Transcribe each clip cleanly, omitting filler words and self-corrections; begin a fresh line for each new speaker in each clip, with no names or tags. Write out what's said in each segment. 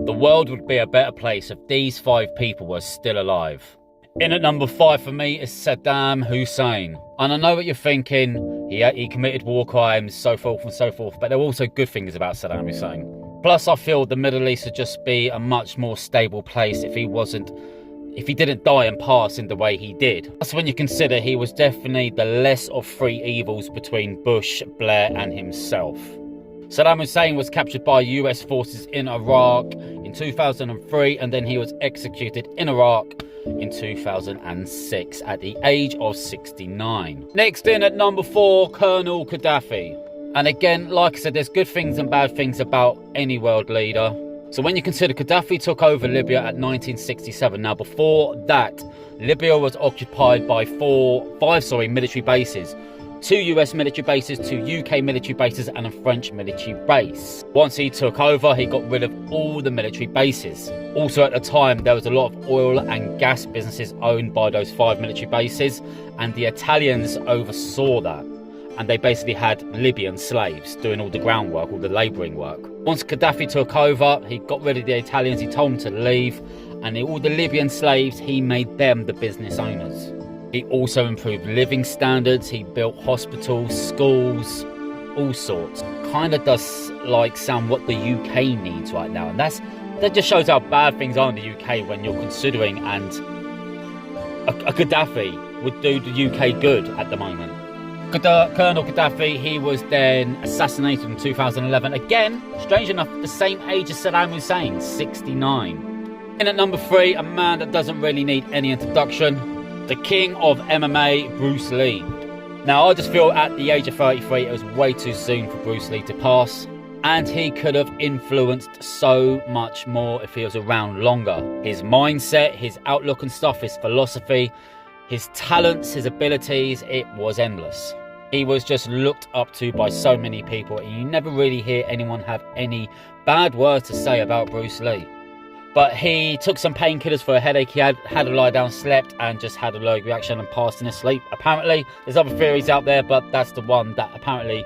The world would be a better place if these 5 people were still alive. In at number 5 for me is Saddam Hussein. And I know what you're thinking, he committed war crimes, so forth and so forth, but there are also good things about Saddam Hussein. Plus, I feel the Middle East would just be a much more stable place if he didn't die and pass in the way he did. That's when you consider he was definitely the less of 3 evils between Bush, Blair and himself. Saddam Hussein was captured by US forces in Iraq in 2003, and then he was executed in Iraq in 2006 at the age of 69. Next in at number 4, Colonel Gaddafi. And again, like I said, there's good things and bad things about any world leader. So when you consider Gaddafi took over Libya at 1967, now before that, Libya was occupied by 5 military bases. 2 US military bases, 2 UK military bases and a French military base. Once he took over, he got rid of all the military bases. Also at the time, there was a lot of oil and gas businesses owned by those 5 military bases, and the Italians oversaw that. And they basically had Libyan slaves doing all the groundwork, all the labouring work. Once Gaddafi took over, he got rid of the Italians, he told them to leave, and all the Libyan slaves, he made them the business owners. He also improved living standards, he built hospitals, schools, all sorts. Kind of does sound what the UK needs right now, and that just shows how bad things are in the UK when you're considering, and a Gaddafi would do the UK good at the moment. Colonel Gaddafi, he was then assassinated in 2011. Again, strange enough, the same age as Saddam Hussein, 69. In at number 3, a man that doesn't really need any introduction, the king of MMA, Bruce Lee. Now, I just feel at the age of 33, it was way too soon for Bruce Lee to pass, and he could have influenced so much more if he was around longer. His mindset, his outlook and stuff, his philosophy, his talents, his abilities, it was endless. He was just looked up to by so many people, and you never really hear anyone have any bad words to say about Bruce Lee. But he took some painkillers for a headache he had to lie down, slept, and just had a allergic reaction and passed in his sleep. Apparently, there's other theories out there, but that's the one that apparently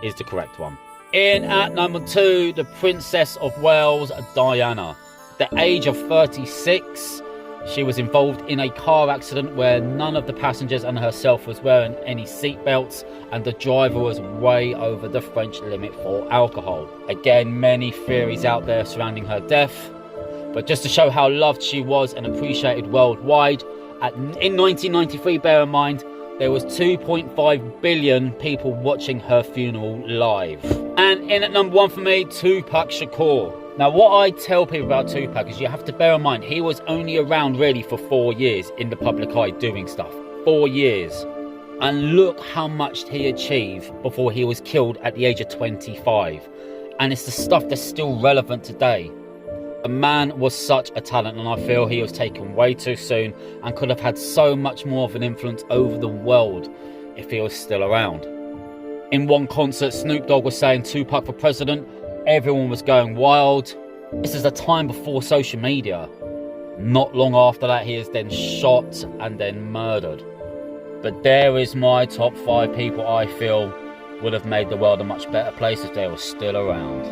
is the correct one. In at number 2, the Princess of Wales, Diana. At the age of 36, she was involved in a car accident where none of the passengers and herself was wearing any seatbelts, and the driver was way over the French limit for alcohol. Again, many theories out there surrounding her death, but just to show how loved she was and appreciated worldwide, in 1993, bear in mind, there was 2.5 billion people watching her funeral live. And in at number 1 for me, Tupac Shakur. Now, what I tell people about Tupac is you have to bear in mind, he was only around really for 4 years in the public eye doing stuff. 4 years. And look how much he achieved before he was killed at the age of 25. And it's the stuff that's still relevant today. The man was such a talent, and I feel he was taken way too soon and could have had so much more of an influence over the world if he was still around. In one concert, Snoop Dogg was saying Tupac for president. Everyone was going wild. This is a time before social media. Not long after that, he is then shot and then murdered. But there is my top 5 people I feel would have made the world a much better place if they were still around.